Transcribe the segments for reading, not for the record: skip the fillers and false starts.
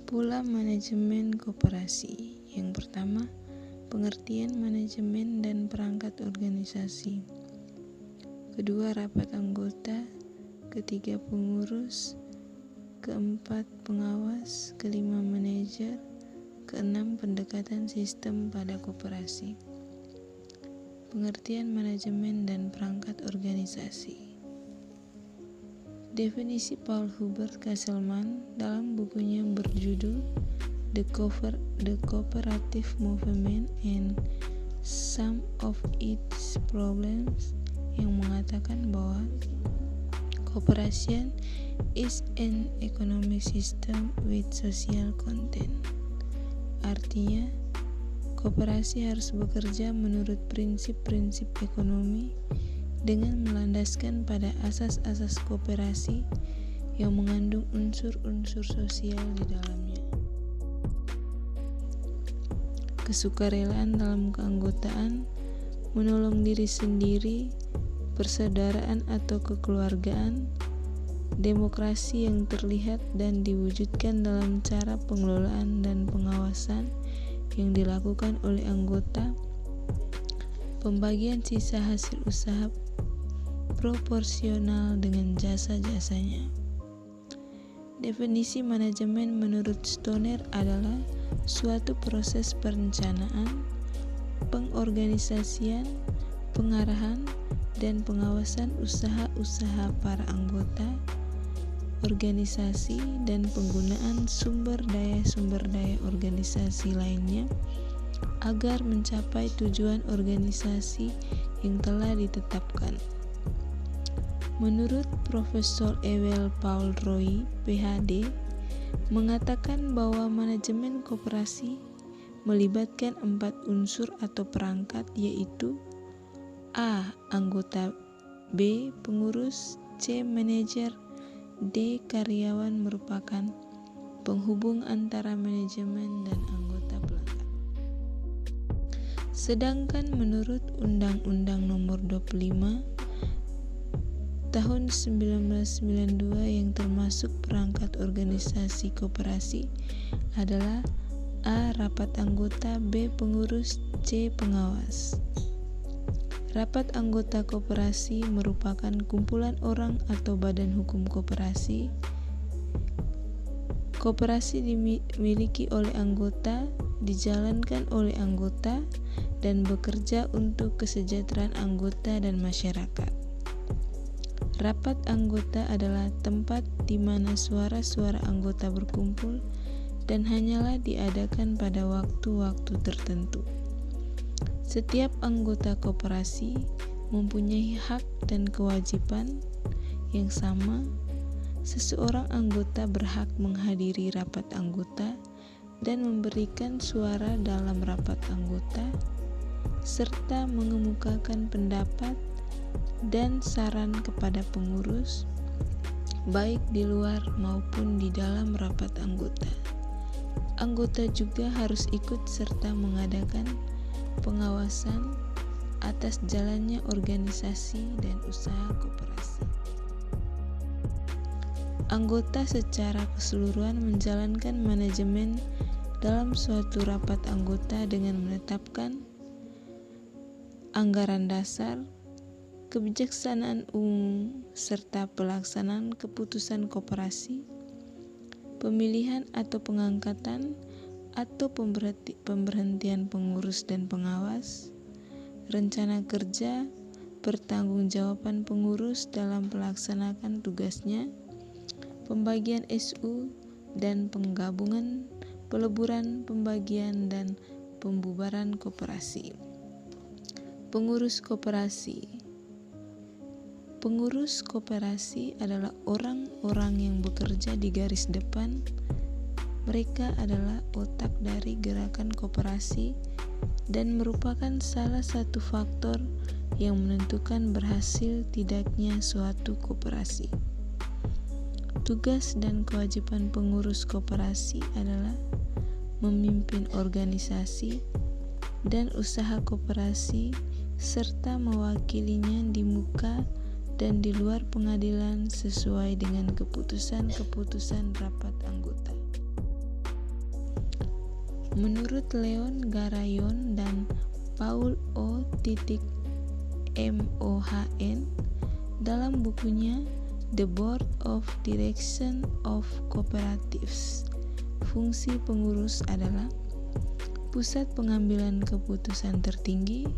Pola manajemen koperasi. Yang pertama, pengertian manajemen dan perangkat organisasi. Kedua, rapat anggota. Ketiga, pengurus. Keempat, pengawas. Kelima, manajer. Keenam, pendekatan sistem pada koperasi. Pengertian manajemen dan perangkat organisasi. Definisi Paul Hubert Casselman dalam bukunya yang berjudul The Cooperative Movement and Some of Its Problems yang mengatakan bahwa cooperation is an economic system with social content. Artinya, koperasi harus bekerja menurut prinsip-prinsip ekonomi dengan melandaskan pada asas-asas koperasi yang mengandung unsur-unsur sosial di dalamnya. Kesukarelaan dalam keanggotaan, menolong diri sendiri, persaudaraan atau kekeluargaan, demokrasi yang terlihat dan diwujudkan dalam cara pengelolaan dan pengawasan yang dilakukan oleh anggota, pembagian sisa hasil usaha proporsional dengan jasa-jasanya. Definisi manajemen menurut Stoner adalah suatu proses perencanaan, pengorganisasian, pengarahan, dan pengawasan usaha-usaha para anggota, organisasi, dan penggunaan sumber daya organisasi lainnya agar mencapai tujuan organisasi yang telah ditetapkan. Menurut Profesor Ewell Paul Roy, PhD, mengatakan bahwa manajemen koperasi melibatkan 4 unsur atau perangkat, yaitu A. Anggota, B. Pengurus, C. Manajer, D. Karyawan merupakan penghubung antara manajemen dan anggota pelanggan. Sedangkan menurut Undang-Undang Nomor 25 Tahun 1992 yang termasuk perangkat organisasi koperasi adalah A. Rapat anggota, B. Pengurus, C. Pengawas. Rapat anggota koperasi merupakan kumpulan orang atau badan hukum koperasi. Koperasi dimiliki oleh anggota, dijalankan oleh anggota, dan bekerja untuk kesejahteraan anggota dan masyarakat. Rapat anggota adalah tempat di mana suara-suara anggota berkumpul dan hanyalah diadakan pada waktu-waktu tertentu. Setiap anggota koperasi mempunyai hak dan kewajiban yang sama. Seseorang anggota berhak menghadiri rapat anggota dan memberikan suara dalam rapat anggota, serta mengemukakan pendapat dan saran kepada pengurus, baik di luar maupun di dalam rapat anggota. Anggota juga harus ikut serta mengadakan pengawasan atas jalannya organisasi dan usaha koperasi. Anggota secara keseluruhan menjalankan manajemen dalam suatu rapat anggota dengan menetapkan anggaran dasar, kebijaksanaan umum, serta pelaksanaan keputusan koperasi, pemilihan atau pengangkatan atau pemberhentian pengurus dan pengawas, rencana kerja, pertanggungjawaban pengurus dalam melaksanakan tugasnya, pembagian SU dan penggabungan, peleburan, pembagian, dan pembubaran koperasi. Pengurus koperasi. Pengurus koperasi adalah orang-orang yang bekerja di garis depan. Mereka adalah otak dari gerakan koperasi dan merupakan salah satu faktor yang menentukan berhasil tidaknya suatu koperasi. Tugas dan kewajiban pengurus koperasi adalah memimpin organisasi dan usaha koperasi serta mewakilinya di muka dan di luar pengadilan sesuai dengan keputusan-keputusan rapat anggota. Menurut Leon Garayon dan Paul O. Mohn dalam bukunya The Board of Direction of Cooperatives, fungsi pengurus adalah pusat pengambilan keputusan tertinggi,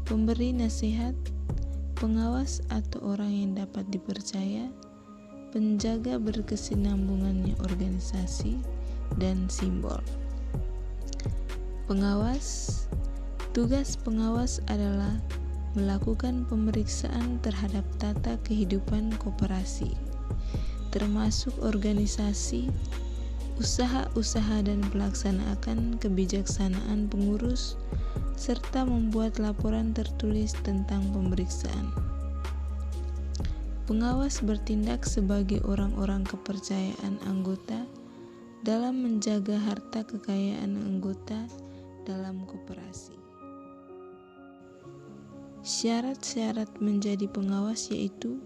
pemberi nasihat, pengawas atau orang yang dapat dipercaya, penjaga berkesinambungannya organisasi, dan simbol. Pengawas. Tugas pengawas adalah melakukan pemeriksaan terhadap tata kehidupan koperasi, termasuk organisasi, usaha-usaha dan pelaksanaan kebijaksanaan pengurus, serta membuat laporan tertulis tentang pemeriksaan. Pengawas bertindak sebagai orang-orang kepercayaan anggota dalam menjaga harta kekayaan anggota dalam koperasi. Syarat-syarat menjadi pengawas yaitu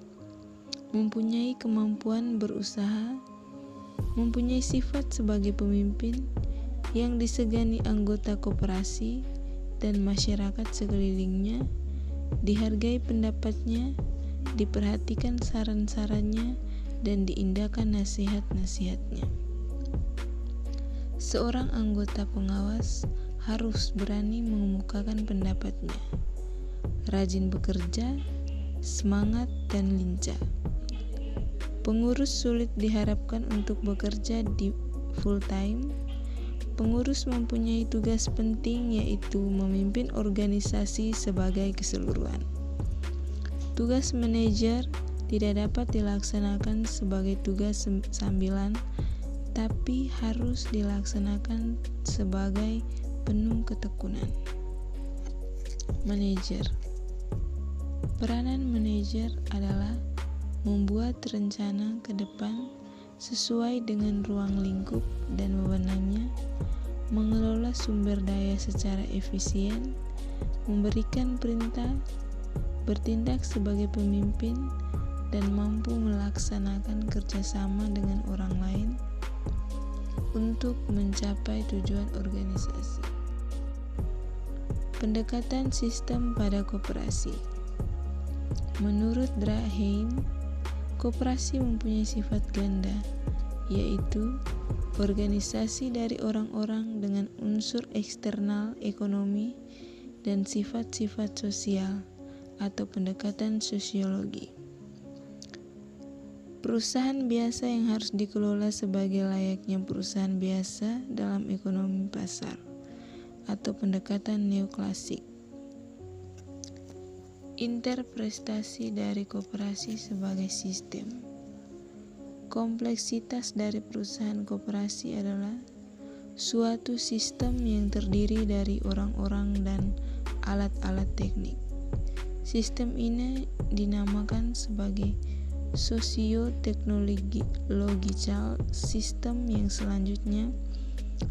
mempunyai kemampuan berusaha, mempunyai sifat sebagai pemimpin yang disegani anggota koperasi dan masyarakat sekelilingnya, dihargai pendapatnya, diperhatikan saran-sarannya, dan diindahkan nasihat-nasihatnya. Seorang anggota pengawas harus berani mengemukakan pendapatnya, rajin bekerja, semangat, dan lincah. Pengurus sulit diharapkan untuk bekerja di full time. Pengurus mempunyai tugas penting yaitu memimpin organisasi sebagai keseluruhan. Tugas manajer tidak dapat dilaksanakan sebagai tugas sambilan, tapi harus dilaksanakan sebagai penuh ketekunan. Manajer. Peranan manajer adalah membuat rencana ke depan sesuai dengan ruang lingkup dan wewenangnya, mengelola sumber daya secara efisien, memberikan perintah, bertindak sebagai pemimpin, dan mampu melaksanakan kerjasama dengan orang lain untuk mencapai tujuan organisasi. Pendekatan sistem pada koperasi. Menurut Draheim, koperasi mempunyai sifat ganda, yaitu organisasi dari orang-orang dengan unsur eksternal ekonomi dan sifat-sifat sosial atau pendekatan sosiologi. Perusahaan biasa yang harus dikelola sebagai layaknya perusahaan biasa dalam ekonomi pasar atau pendekatan neoklasik. Interpretasi dari koperasi sebagai sistem. Kompleksitas dari perusahaan koperasi adalah suatu sistem yang terdiri dari orang-orang dan alat-alat teknik. Sistem ini dinamakan sebagai socio-teknological system yang selanjutnya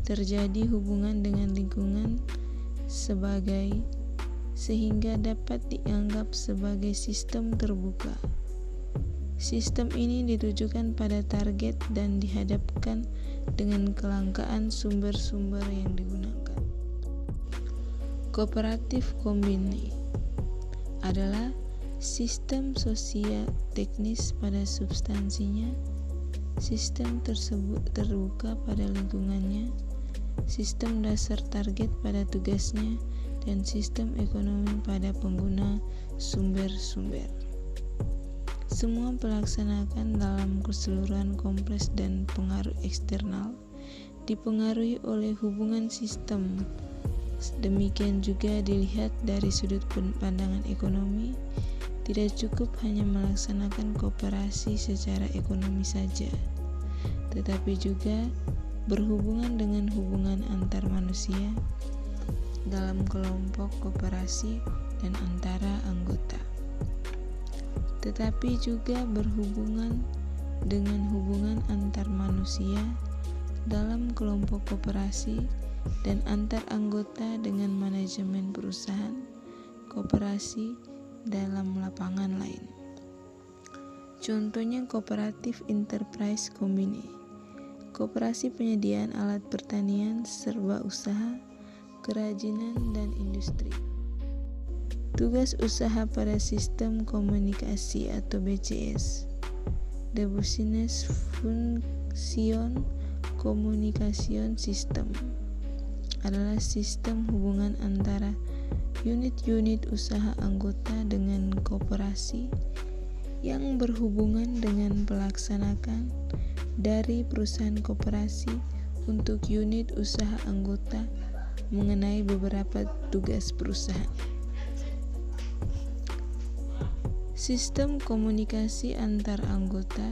terjadi hubungan dengan lingkungan sehingga dapat dianggap sebagai sistem terbuka. Sistem ini ditujukan pada target dan dihadapkan dengan kelangkaan sumber-sumber yang digunakan. Kooperatif kombini adalah sistem sosial teknis pada substansinya. Sistem tersebut terbuka pada lingkungannya, sistem dasar target pada tugasnya, dan sistem ekonomi pada pengguna sumber-sumber. Semua pelaksanakan dalam keseluruhan kompleks dan pengaruh eksternal dipengaruhi oleh hubungan sistem. Demikian juga dilihat dari sudut pandangan ekonomi, tidak cukup hanya melaksanakan kooperasi secara ekonomi saja, tetapi juga berhubungan dengan hubungan antar manusia dalam kelompok koperasi dan antara anggota, tetapi juga berhubungan dengan hubungan antar manusia dalam kelompok koperasi dan antar anggota dengan manajemen perusahaan, koperasi dalam lapangan lain. Contohnya kooperatif enterprise company. Koperasi penyediaan alat pertanian, serba usaha, kerajinan, dan industri. Tugas usaha pada sistem komunikasi atau BCS. The Business Function Communication System adalah sistem hubungan antara unit-unit usaha anggota dengan koperasi yang berhubungan dengan pelaksanakan dari perusahaan koperasi untuk unit usaha anggota mengenai beberapa tugas perusahaan. Sistem komunikasi antar anggota,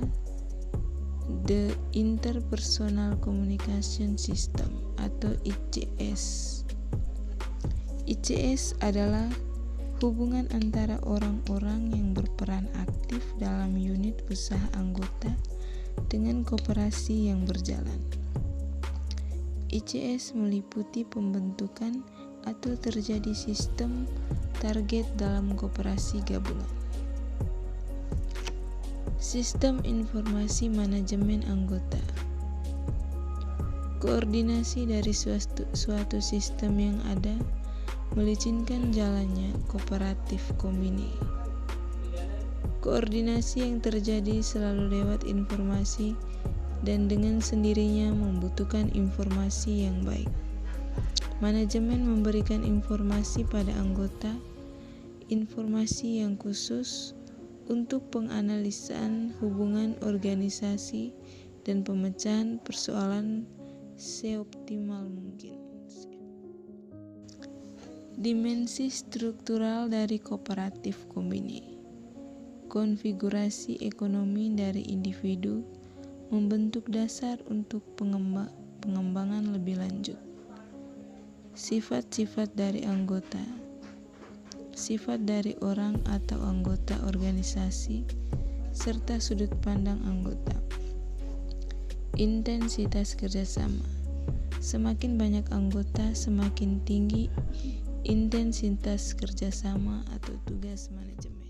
the Interpersonal Communication System atau ICS. ICS adalah hubungan antara orang-orang yang berperan aktif dalam unit usaha anggota dengan koperasi yang berjalan. ICS meliputi pembentukan atau terjadi sistem target dalam koperasi gabungan. Sistem informasi manajemen anggota. Koordinasi dari suatu sistem yang ada melicinkan jalannya kooperatif kombini. Koordinasi yang terjadi selalu lewat informasi dan dengan sendirinya membutuhkan informasi yang baik. Manajemen memberikan informasi pada anggota, informasi yang khusus untuk penganalisaan hubungan organisasi dan pemecahan persoalan seoptimal mungkin. Dimensi struktural dari kooperatif kombini. Konfigurasi ekonomi dari individu membentuk dasar untuk pengembangan lebih lanjut. Sifat-sifat dari anggota. Sifat dari orang atau anggota organisasi, serta sudut pandang anggota. Intensitas kerjasama. Semakin banyak anggota, semakin tinggi intensitas kerjasama atau tugas manajemen.